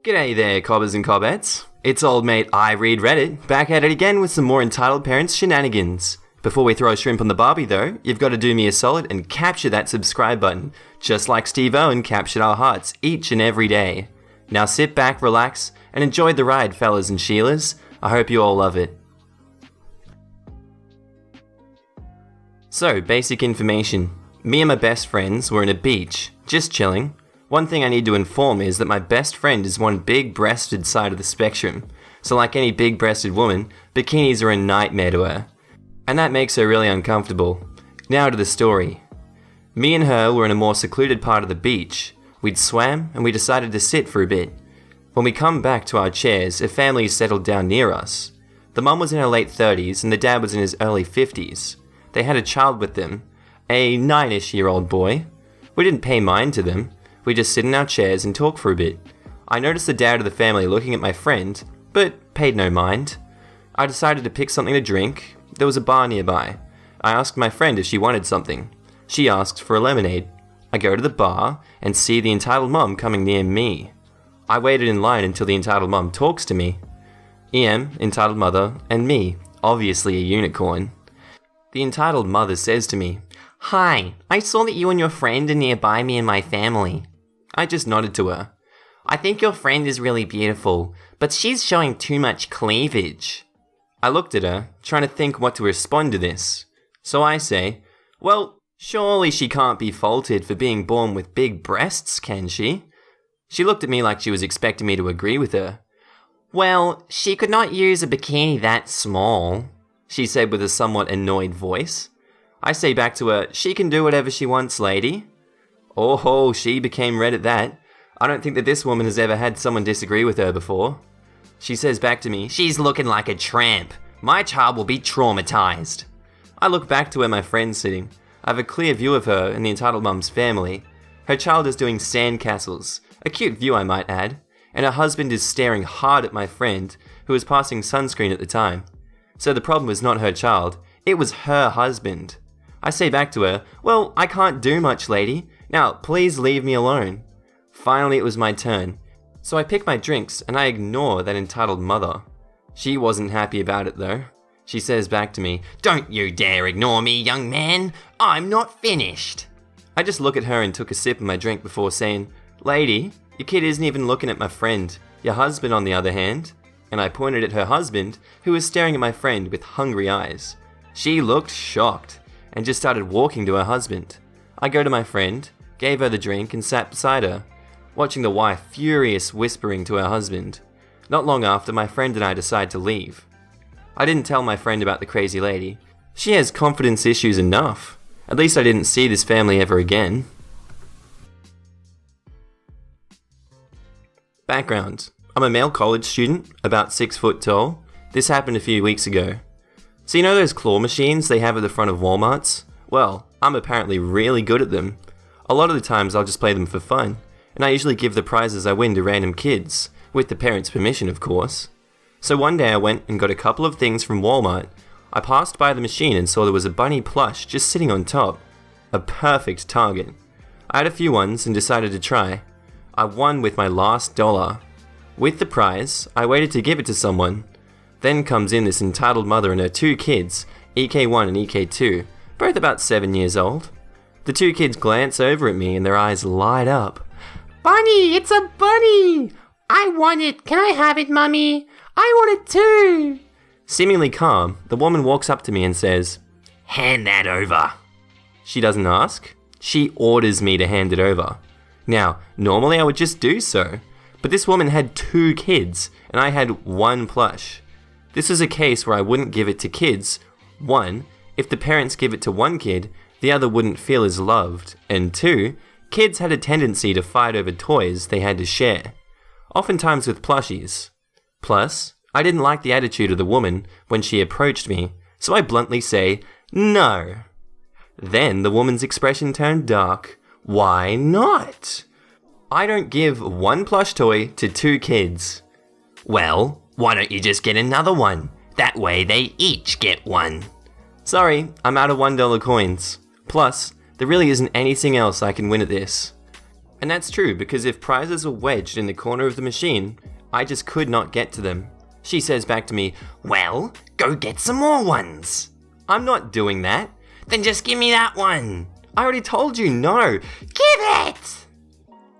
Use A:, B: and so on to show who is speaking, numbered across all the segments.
A: G'day there, cobbers and cobbettes. It's old mate I Read Reddit, back at it again with some more Entitled Parents shenanigans. Before we throw a shrimp on the barbie though, you've got to do me a solid and capture that subscribe button, just like Steve Owen captured our hearts each and every day. Now sit back, relax, and enjoy the ride, fellas and Sheilas. I hope you all love it. So, basic information. Me and my best friends were in a beach, just chilling. One thing I need to inform is that my best friend is one big-breasted side of the spectrum. So like any big-breasted woman, bikinis are a nightmare to her. And that makes her really uncomfortable. Now to the story. Me and her were in a more secluded part of the beach. We'd swam and we decided to sit for a bit. When we come back to our chairs, a family settled down near us. The mum was in her late 30s and the dad was in his early 50s. They had a child with them, a 9-ish-year-old boy. We didn't pay mind to them. We just sit in our chairs and talk for a bit. I noticed the dad of the family looking at my friend, but paid no mind. I decided to pick something to drink. There was a bar nearby. I asked my friend if she wanted something. She asked for a lemonade. I go to the bar and see the entitled mum coming near me. I waited in line until the entitled mum talks to me. EM, entitled mother, and me, obviously a unicorn. The entitled mother says to me, "Hi, I saw that you and your friend are nearby me and my family." I just nodded to her. "I think your friend is really beautiful, but she's showing too much cleavage." I looked at her, trying to think what to respond to this. So I say, "Well, surely she can't be faulted for being born with big breasts, can she?" She looked at me like she was expecting me to agree with her. "Well, she could not use a bikini that small," she said with a somewhat annoyed voice. I say back to her, "She can do whatever she wants, lady." Oh, she became red at that. I don't think that this woman has ever had someone disagree with her before. She says back to me, "She's looking like a tramp. My child will be traumatized." I look back to where my friend's sitting. I have a clear view of her and the entitled mum's family. Her child is doing sandcastles, a cute view I might add, and her husband is staring hard at my friend, who was passing sunscreen at the time. So the problem was not her child, it was her husband. I say back to her, "Well, I can't do much, lady. Now, please leave me alone." Finally, it was my turn. So I pick my drinks and I ignore that entitled mother. She wasn't happy about it though. She says back to me, "Don't you dare ignore me, young man. I'm not finished." I just look at her and took a sip of my drink before saying, "Lady, your kid isn't even looking at my friend. Your husband, on the other hand." And I pointed at her husband, who was staring at my friend with hungry eyes. She looked shocked and just started walking to her husband. I go to my friend, gave her the drink and sat beside her, watching the wife furious whispering to her husband. Not long after, my friend and I decide to leave. I didn't tell my friend about the crazy lady. She has confidence issues enough. At least I didn't see this family ever again. Background. I'm a male college student, about 6 foot tall. This happened a few weeks ago. So you know those claw machines they have at the front of Walmarts? Well, I'm apparently really good at them. A lot of the times I'll just play them for fun, and I usually give the prizes I win to random kids, with the parents' permission of course. So one day I went and got a couple of things from Walmart. I passed by the machine and saw there was a bunny plush just sitting on top. A perfect target. I had a few ones and decided to try. I won with my last dollar. With the prize, I waited to give it to someone. Then comes in this entitled mother and her 2 kids, EK1 and EK2, both about 7 years old. The 2 kids glance over at me and their eyes light up.
B: "Bunny, it's a bunny! I want it. Can I have it, Mummy? I want it too."
A: Seemingly calm, the woman walks up to me and says, "Hand that over." She doesn't ask. She orders me to hand it over. Now, normally I would just do so, but this woman had 2 kids and I had 1 plush. This is a case where I wouldn't give it to kids. 1, if the parents give it to one kid, the other wouldn't feel as loved, and 2, kids had a tendency to fight over toys they had to share, oftentimes with plushies. Plus, I didn't like the attitude of the woman when she approached me, so I bluntly say, "No." Then the woman's expression turned dark. Why not? I don't give 1 plush toy to 2 kids.
B: "Well, why don't you just get another one? That way they each get 1.
A: Sorry, I'm out of $1 coins. Plus, there really isn't anything else I can win at this. And that's true, because if prizes were wedged in the corner of the machine, I just could not get to them. She says back to me, "Well, go get some more ones." I'm not doing that.
B: Then just give me that one.
A: I already told you no.
B: Give it!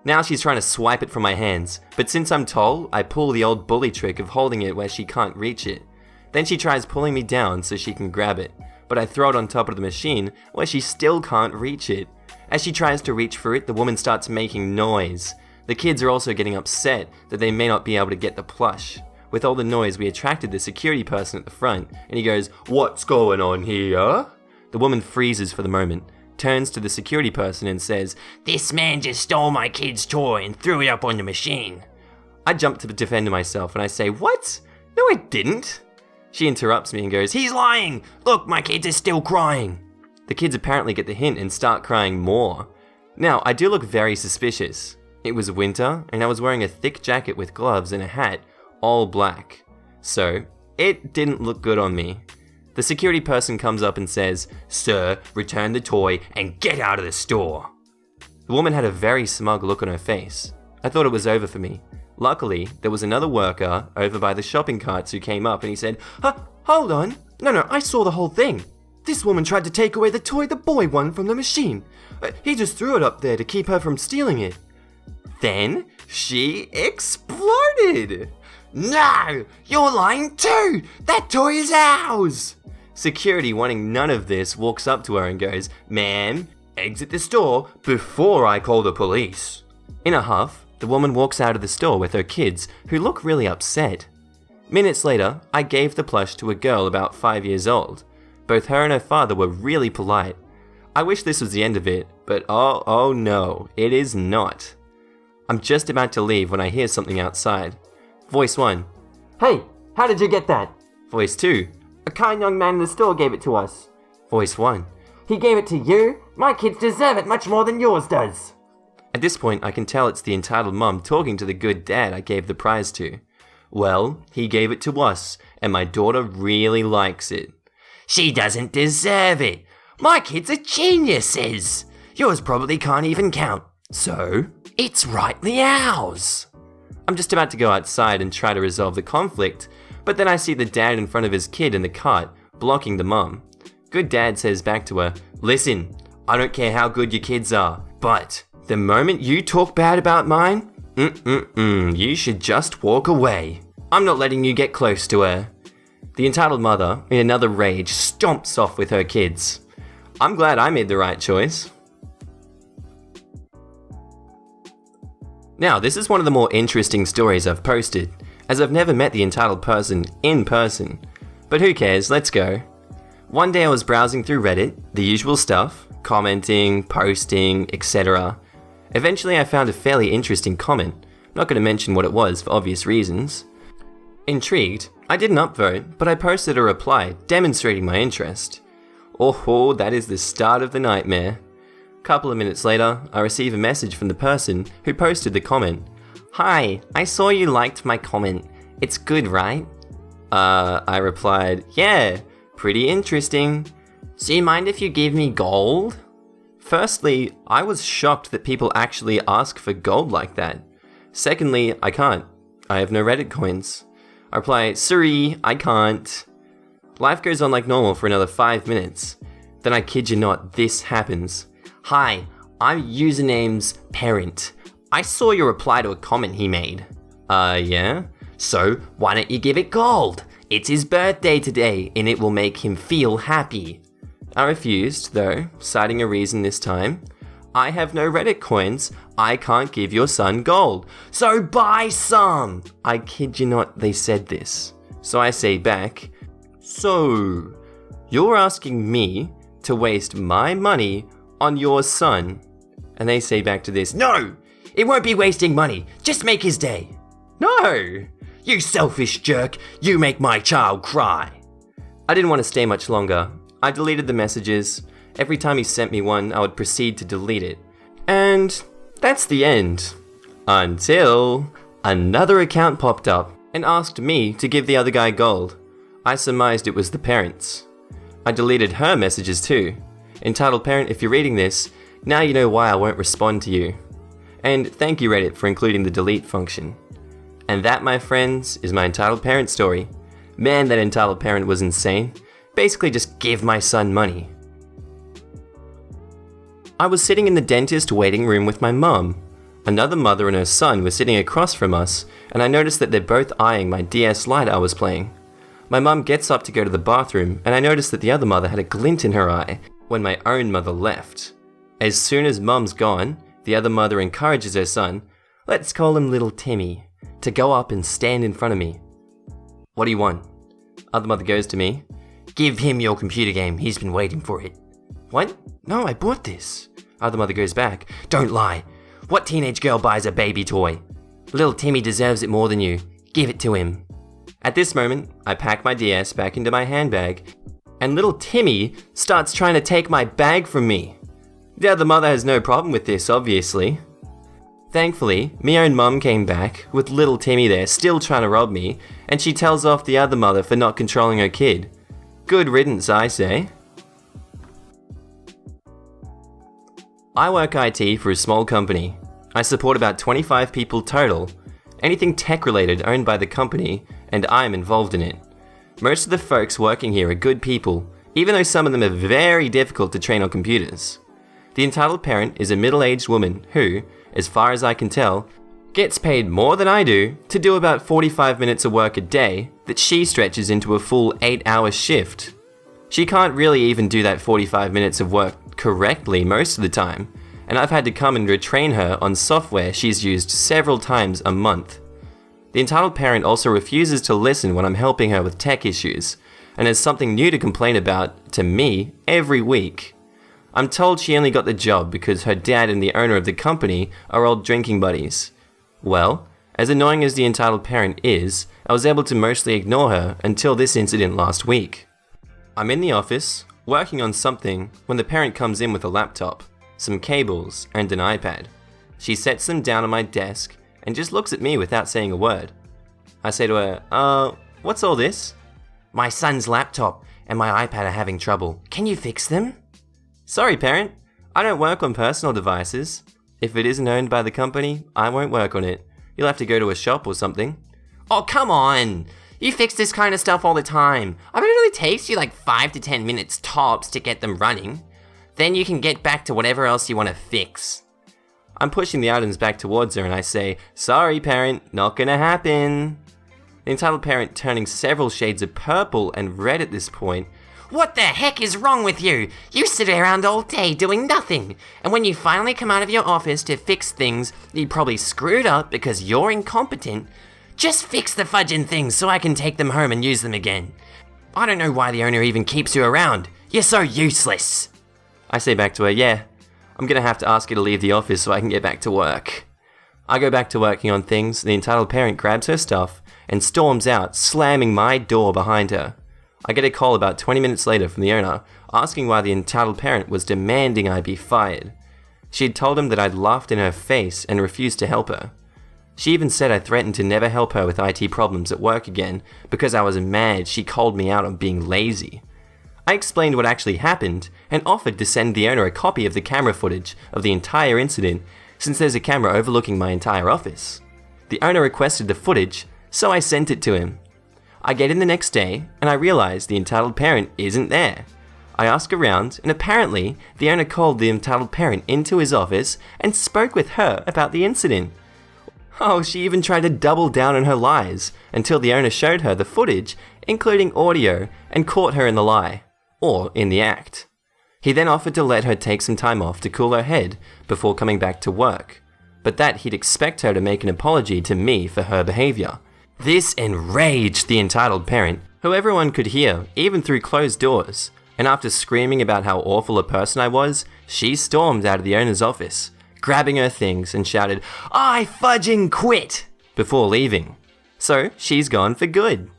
A: Now she's trying to swipe it from my hands, but since I'm tall, I pull the old bully trick of holding it where she can't reach it. Then she tries pulling me down so she can grab it, but I throw it on top of the machine where she still can't reach it. As she tries to reach for it, the woman starts making noise. The kids are also getting upset that they may not be able to get the plush. With all the noise, we attracted the security person at the front, and he goes, "What's going on here?" The woman freezes for the moment, turns to the security person and says,
B: "This man just stole my kid's toy and threw it up on the machine."
A: I jump to defend myself and I say, "What? No, I didn't." She interrupts me and goes,
B: "He's lying! Look, my kids are still crying."
A: The kids apparently get the hint and start crying more. Now, I do look very suspicious. It was winter, and I was wearing a thick jacket with gloves and a hat, all black. So, it didn't look good on me. The security person comes up and says, "Sir, return the toy and get out of the store." The woman had a very smug look on her face. I thought it was over for me. Luckily, there was another worker over by the shopping carts who came up and he said, "Hold on. No, I saw the whole thing. This woman tried to take away the toy the boy won from the machine. He just threw it up there to keep her from stealing it." Then she exploded.
B: "No! You're lying too! That toy is ours!"
A: Security, wanting none of this, walks up to her and goes, "Ma'am, exit the store before I call the police." In a huff, the woman walks out of the store with her kids, who look really upset. Minutes later, I gave the plush to a girl about 5 years old. Both her and her father were really polite. I wish this was the end of it, but oh no, it is not. I'm just about to leave when I hear something outside. Voice 1. "Hey, how did you get that?" Voice 2. "A kind young man in the store gave it to us." Voice 1.
B: "He gave it to you? My kids deserve it much more than yours does."
A: At this point, I can tell it's the entitled mum talking to the good dad I gave the prize to. "Well, he gave it to us, and my daughter really likes it."
B: "She doesn't deserve it. My kids are geniuses. Yours probably can't even count. So, it's rightly ours."
A: I'm just about to go outside and try to resolve the conflict, but then I see the dad in front of his kid in the cart, blocking the mum. Good dad says back to her, "Listen, I don't care how good your kids are, but the moment you talk bad about mine, you should just walk away. I'm not letting you get close to her." The entitled mother, in another rage, stomps off with her kids. I'm glad I made the right choice. Now, this is one of the more interesting stories I've posted, as I've never met the entitled person in person. But who cares, let's go. One day I was browsing through Reddit, the usual stuff, commenting, posting, etc. Eventually I found a fairly interesting comment. I'm not going to mention what it was for obvious reasons. Intrigued, I didn't upvote, but I posted a reply demonstrating my interest. Oh, that is the start of the nightmare. Couple of minutes later, I receive a message from the person who posted the comment. "Hi, I saw you liked my comment. It's good, right?" I replied, "Yeah, pretty interesting. So you mind if you give me gold?" Firstly, I was shocked that people actually ask for gold like that. Secondly, I can't. I have no Reddit coins. I reply, "Sorry, I can't." Life goes on like normal for another 5 minutes. Then I kid you not, this happens. "Hi, I'm username's parent. I saw your reply to a comment he made." Yeah? "So, why don't you give it gold? It's his birthday today, and it will make him feel happy." I refused, though, citing a reason this time. "I have no Reddit coins. I can't give your son gold. So buy some!" I kid you not, they said this. So I say back, "So, you're asking me to waste my money on your son?" And they say back to this, "No! It won't be wasting money. Just make his day." "No! You selfish jerk. You make my child cry." I didn't want to stay much longer. I deleted the messages. Every time he sent me one, I would proceed to delete it. And that's the end. Until another account popped up and asked me to give the other guy gold. I surmised it was the parents. I deleted her messages too. Entitled parent, if you're reading this, now you know why I won't respond to you. And thank you Reddit for including the delete function. And that, my friends, is my entitled parent story. Man, that entitled parent was insane. Basically just give my son money. I was sitting in the dentist waiting room with my mum. Another mother and her son were sitting across from us, and I noticed that they're both eyeing my DS Lite I was playing. My mum gets up to go to the bathroom, and I noticed that the other mother had a glint in her eye when my own mother left. As soon as Mum's gone, the other mother encourages her son, let's call him little Timmy, to go up and stand in front of me. What do you want? Other mother goes to me, give him your computer game, he's been waiting for it. What? No, I bought this. Other mother goes back, don't lie. What teenage girl buys a baby toy? Little Timmy deserves it more than you. Give it to him. At this moment, I pack my DS back into my handbag, and little Timmy starts trying to take my bag from me. The other mother has no problem with this, obviously. Thankfully, my own mum came back, with little Timmy there still trying to rob me, and she tells off the other mother for not controlling her kid. Good riddance, I say. I work IT for a small company. I support about 25 people total, anything tech related owned by the company, and I'm involved in it. Most of the folks working here are good people, even though some of them are very difficult to train on computers. The entitled parent is a middle-aged woman who, as far as I can tell, gets paid more than I do to do about 45 minutes of work a day that she stretches into a full 8-hour shift. She can't really even do that 45 minutes of work correctly most of the time, and I've had to come and retrain her on software she's used several times a month. The entitled parent also refuses to listen when I'm helping her with tech issues, and has something new to complain about to me every week. I'm told she only got the job because her dad and the owner of the company are old drinking buddies. Well, as annoying as the entitled parent is, I was able to mostly ignore her until this incident last week. I'm in the office, working on something, when the parent comes in with a laptop, some cables, and an iPad. She sets them down on my desk and just looks at me without saying a word. I say to her, what's all this? My son's laptop and my iPad are having trouble. Can you fix them? Sorry, parent. I don't work on personal devices. If it isn't owned by the company, I won't work on it. You'll have to go to a shop or something. Oh, come on! You fix this kind of stuff all the time. I mean, it only takes you like 5 to 10 minutes tops to get them running. Then you can get back to whatever else you want to fix. I'm pushing the items back towards her and I say, sorry parent, not gonna happen. The entitled parent turning several shades of purple and red at this point. What the heck is wrong with you? You sit around all day doing nothing. And when you finally come out of your office to fix things you probably screwed up because you're incompetent, just fix the fudging things so I can take them home and use them again. I don't know why the owner even keeps you around. You're so useless. I say back to her, yeah, I'm gonna have to ask you to leave the office so I can get back to work. I go back to working on things, the entitled parent grabs her stuff and storms out, slamming my door behind her. I get a call about 20 minutes later from the owner, asking why the entitled parent was demanding I be fired. She had told him that I'd laughed in her face and refused to help her. She even said I threatened to never help her with IT problems at work again because I was mad she called me out on being lazy. I explained what actually happened and offered to send the owner a copy of the camera footage of the entire incident since there's a camera overlooking my entire office. The owner requested the footage, so I sent it to him. I get in the next day and I realize the entitled parent isn't there. I ask around and apparently the owner called the entitled parent into his office and spoke with her about the incident. Oh, she even tried to double down on her lies until the owner showed her the footage, including audio, and caught her in the lie, or in the act. He then offered to let her take some time off to cool her head before coming back to work, but that he'd expect her to make an apology to me for her behavior. This enraged the entitled parent, who everyone could hear, even through closed doors, and after screaming about how awful a person I was, she stormed out of the owner's office, grabbing her things and shouted, I fudging quit, before leaving. So she's gone for good.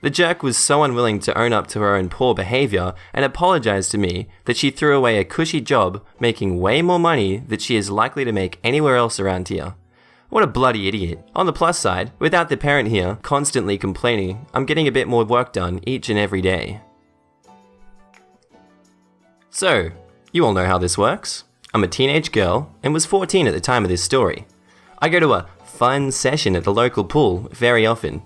A: The jerk was so unwilling to own up to her own poor behavior and apologize to me that she threw away a cushy job making way more money than she is likely to make anywhere else around here. What a bloody idiot. On the plus side, without the parent here constantly complaining, I'm getting a bit more work done each and every day. So, you all know how this works. I'm a teenage girl and was 14 at the time of this story. I go to a fun session at the local pool very often.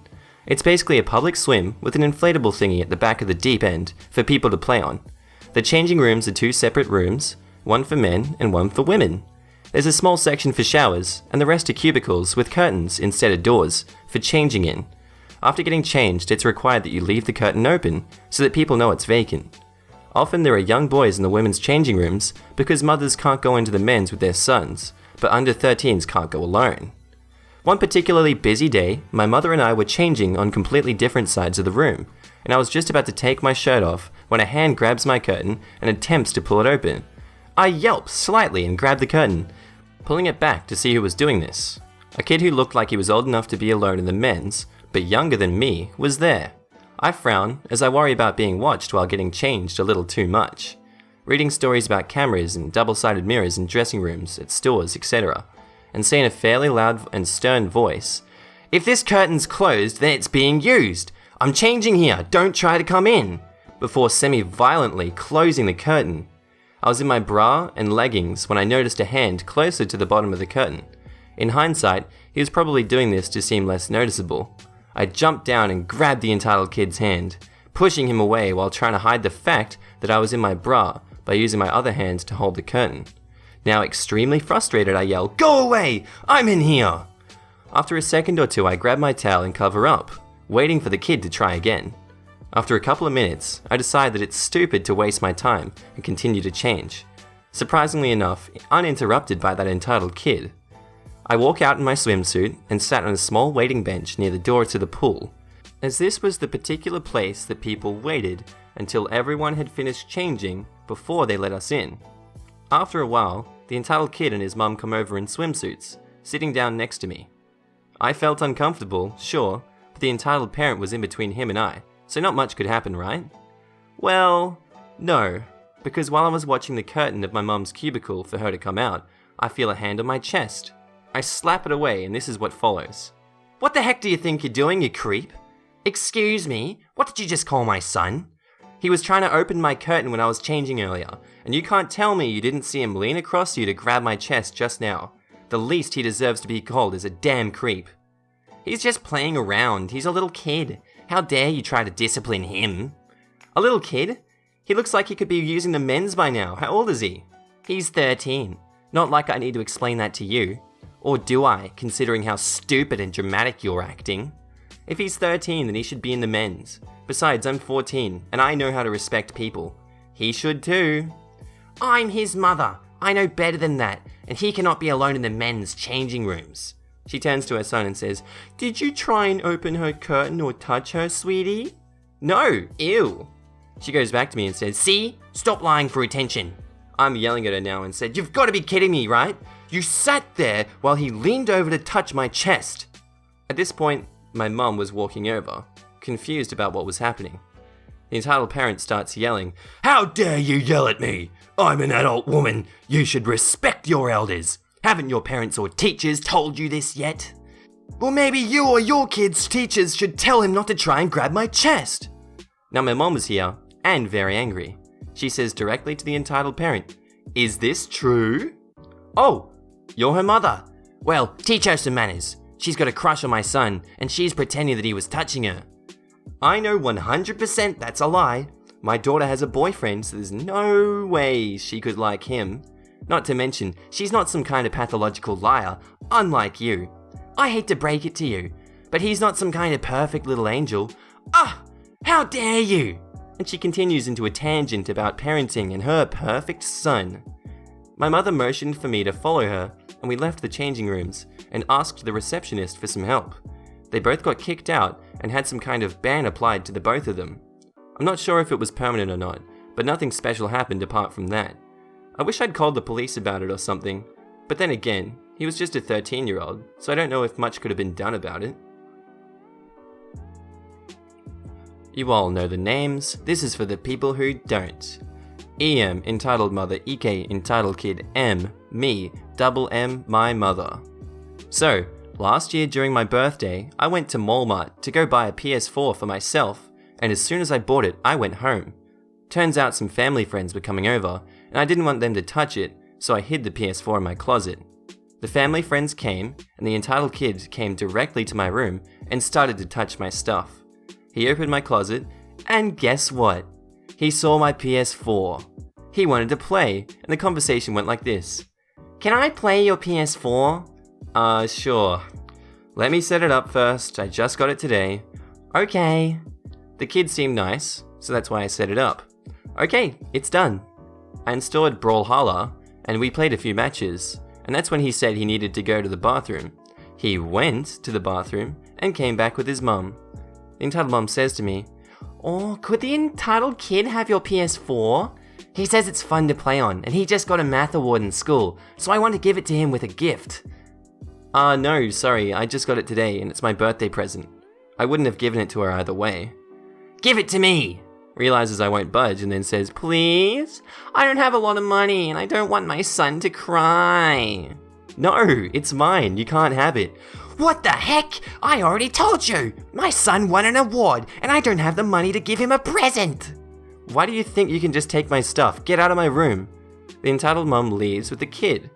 A: It's basically a public swim with an inflatable thingy at the back of the deep end for people to play on. The changing rooms are 2 separate rooms, one for men and one for women. There's a small section for showers, and the rest are cubicles with curtains instead of doors for changing in. After getting changed, it's required that you leave the curtain open so that people know it's vacant. Often there are young boys in the women's changing rooms because mothers can't go into the men's with their sons, but under 13s can't go alone. One particularly busy day, my mother and I were changing on completely different sides of the room, and I was just about to take my shirt off when a hand grabs my curtain and attempts to pull it open. I yelp slightly and grab the curtain, pulling it back to see who was doing this. A kid who looked like he was old enough to be alone in the men's, but younger than me, was there. I frown as I worry about being watched while getting changed a little too much. Reading stories about cameras and double-sided mirrors in dressing rooms, at stores, etc. And say in a fairly loud and stern voice, "If this curtain's closed, then it's being used. I'm changing here, don't try to come in," before semi-violently closing the curtain. I was in my bra and leggings when I noticed a hand closer to the bottom of the curtain. In hindsight, he was probably doing this to seem less noticeable. I jumped down and grabbed the entitled kid's hand, pushing him away while trying to hide the fact that I was in my bra by using my other hand to hold the curtain. Now extremely frustrated, I yell, "Go away! I'm in here!" After a second or two, I grab my towel and cover up, waiting for the kid to try again. After a couple of minutes, I decide that it's stupid to waste my time and continue to change. Surprisingly enough, uninterrupted by that entitled kid. I walk out in my swimsuit and sat on a small waiting bench near the door to the pool, as this was the particular place that people waited until everyone had finished changing before they let us in. After a while, the entitled kid and his mum come over in swimsuits, sitting down next to me. I felt uncomfortable, sure, but the entitled parent was in between him and I, so not much could happen, right? Well, no, because while I was watching the curtain of my mum's cubicle for her to come out, I feel a hand on my chest. I slap it away and this is what follows. "What the heck do you think you're doing, you creep? Excuse me, what did you just call my son? He was trying to open my curtain when I was changing earlier, and you can't tell me you didn't see him lean across you to grab my chest just now. The least he deserves to be called is a damn creep." "He's just playing around, he's a little kid. How dare you try to discipline him?" "A little kid? He looks like he could be using the men's by now. How old is he?" "He's 13. Not like I need to explain that to you. Or do I, considering how stupid and dramatic you're acting? If he's 13, then he should be in the men's. Besides, I'm 14, and I know how to respect people. He should too." "I'm his mother. I know better than that, and he cannot be alone in the men's changing rooms." She turns to her son and says, "Did you try and open her curtain or touch her, sweetie?" "No, ew." She goes back to me and says, "See? Stop lying for attention." I'm yelling at her now and said, "You've got to be kidding me, right? You sat there while he leaned over to touch my chest." At this point, my mum was walking over, confused about what was happening. The entitled parent starts yelling, "How dare you yell at me? I'm an adult woman. You should respect your elders. Haven't your parents or teachers told you this yet? Well, maybe you or your kid's teachers should tell him not to try and grab my chest." Now my mom was here, and very angry. She says directly to the entitled parent, "Is this true?" "Oh, you're her mother. Well, teach her some manners. She's got a crush on my son, and she's pretending that he was touching her." "I know 100% that's a lie. My daughter has a boyfriend, so there's no way she could like him. Not to mention, she's not some kind of pathological liar, unlike you. I hate to break it to you, but he's not some kind of perfect little angel. Ah, how dare you!" And she continues into a tangent about parenting and her perfect son. My mother motioned for me to follow her, and we left the changing rooms and asked the receptionist for some help. They both got kicked out and had some kind of ban applied to the both of them. I'm not sure if it was permanent or not, but nothing special happened apart from that. I wish I'd called the police about it or something, but then again, he was just a 13-year-old, so I don't know if much could have been done about it. You all know the names, this is for the people who don't. EM, entitled mother, EK, entitled kid, M, me, double M, my mother. So, last year during my birthday, I went to Walmart to go buy a PS4 for myself, and as soon as I bought it, I went home. Turns out some family friends were coming over, and I didn't want them to touch it, so I hid the PS4 in my closet. The family friends came, and the entitled kid came directly to my room and started to touch my stuff. He opened my closet, and guess what? He saw my PS4. He wanted to play, and the conversation went like this. Can I play your PS4? Sure. Let me set it up first, I just got it today. Okay. The kid seemed nice, so that's why I set it up. Okay, it's done. I installed Brawlhalla, and we played a few matches, and that's when he said he needed to go to the bathroom. He went to the bathroom and came back with his mum. The entitled mum says to me, "Oh, could the entitled kid have your PS4? He says it's fun to play on, and he just got a math award in school, so I want to give it to him with a gift." No, sorry, I just got it today, and it's my birthday present. I wouldn't have given it to her either way. "Give it to me!" Realizes I won't budge, and then says, "Please? I don't have a lot of money, and I don't want my son to cry." "No, it's mine, you can't have it." "What the heck? I already told you! My son won an award, and I don't have the money to give him a present!" "Why do you think you can just take my stuff? Get out of my room." The entitled mum leaves with the kid,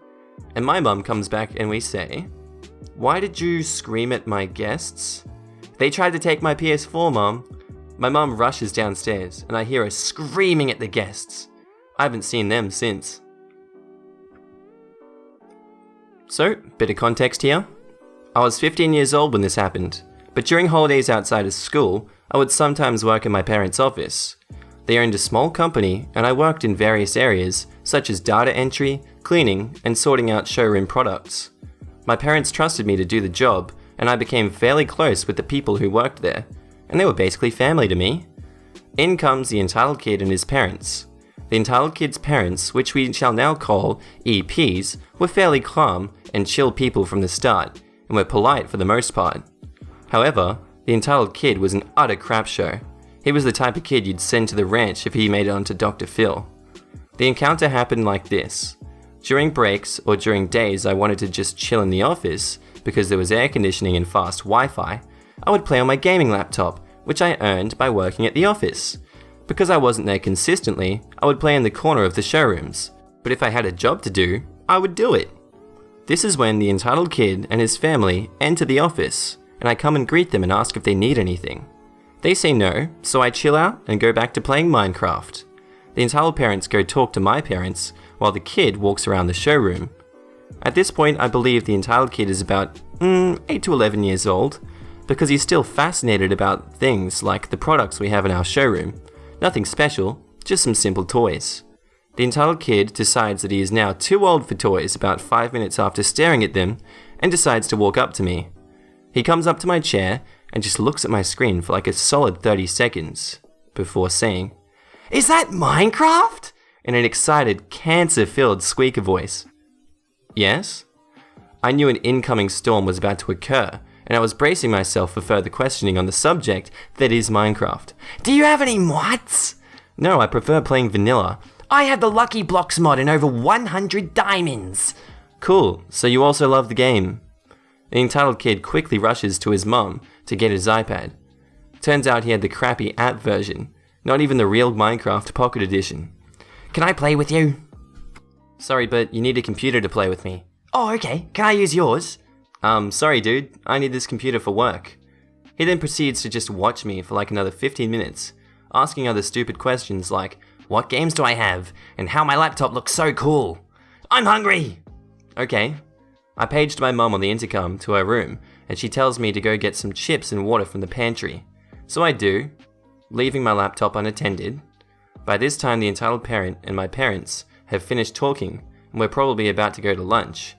A: and my mum comes back and we say, "Why did you scream at my guests?" "They tried to take my PS4, Mum." My mum rushes downstairs, and I hear her screaming at the guests. I haven't seen them since. So, bit of context here. I was 15 years old when this happened, but during holidays outside of school, I would sometimes work in my parents' office. They owned a small company, and I worked in various areas, such as data entry, cleaning, and sorting out showroom products. My parents trusted me to do the job, and I became fairly close with the people who worked there, and they were basically family to me. In comes the entitled kid and his parents. The entitled kid's parents, which we shall now call EPs, were fairly calm and chill people from the start, and were polite for the most part. However, the entitled kid was an utter crap show. He was the type of kid you'd send to the ranch if he made it onto Dr. Phil. The encounter happened like this. During breaks or during days I wanted to just chill in the office, because there was air conditioning and fast Wi-Fi, I would play on my gaming laptop, which I earned by working at the office. Because I wasn't there consistently, I would play in the corner of the showrooms, but if I had a job to do, I would do it. This is when the entitled kid and his family enter the office, and I come and greet them and ask if they need anything. They say no, so I chill out and go back to playing Minecraft. The entitled parents go talk to my parents, while the kid walks around the showroom. At this point, I believe the entitled kid is about 8 to 11 years old, because he's still fascinated about things like the products we have in our showroom. Nothing special, just some simple toys. The entitled kid decides that he is now too old for toys about 5 minutes after staring at them, and decides to walk up to me. He comes up to my chair and just looks at my screen for like a solid 30 seconds, before saying, "Is that Minecraft?" in an excited, cancer-filled squeaker voice. Yes? I knew an incoming storm was about to occur, and I was bracing myself for further questioning on the subject that is Minecraft. "Do you have any mods?" "No, I prefer playing vanilla." "I have the Lucky Blocks mod and over 100 diamonds." "Cool, so you also love the game." The entitled kid quickly rushes to his mum to get his iPad. Turns out he had the crappy app version, not even the real Minecraft Pocket Edition. "Can I play with you?" "Sorry, but you need a computer to play with me." "Oh, okay. Can I use yours?" Sorry dude, I need this computer for work." He then proceeds to just watch me for like another 15 minutes, asking other stupid questions like, "What games do I have? And how my laptop looks so cool? I'm hungry!" Okay. I paged my mum on the intercom to her room, and she tells me to go get some chips and water from the pantry. So I do, leaving my laptop unattended. By this time the entitled parent and my parents have finished talking, and we're probably about to go to lunch.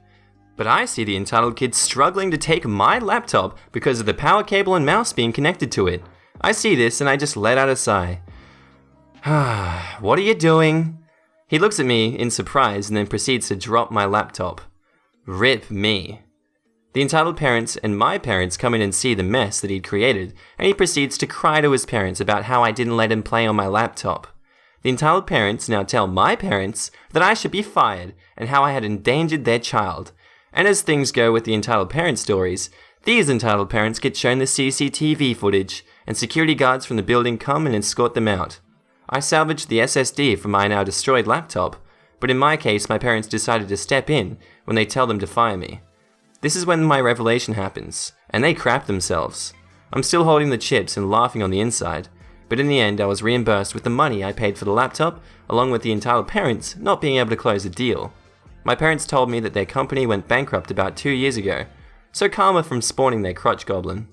A: But I see the entitled kid struggling to take my laptop because of the power cable and mouse being connected to it. I see this and I just let out a sigh. "What are you doing?" He looks at me in surprise and then proceeds to drop my laptop. Rip me. The entitled parents and my parents come in and see the mess that he'd created, and he proceeds to cry to his parents about how I didn't let him play on my laptop. The entitled parents now tell my parents that I should be fired and how I had endangered their child. And as things go with the entitled parent stories, these entitled parents get shown the CCTV footage, and security guards from the building come and escort them out. I salvaged the SSD from my now destroyed laptop, But in my case, my parents decided to step in when they tell them to fire me. This is when my revelation happens, and they crap themselves. I'm still holding the chips and laughing on the inside, but in the end I was reimbursed with the money I paid for the laptop, along with the entitled parents not being able to close a deal. My parents told me that their company went bankrupt about 2 years ago, so karma from spawning their crotch goblin.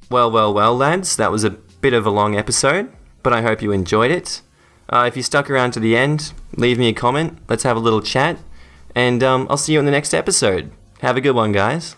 A: Well, lads, that was a bit of a long episode, but I hope you enjoyed it. If you stuck around to the end, leave me a comment, let's have a little chat, and I'll see you in the next episode. Have a good one, guys.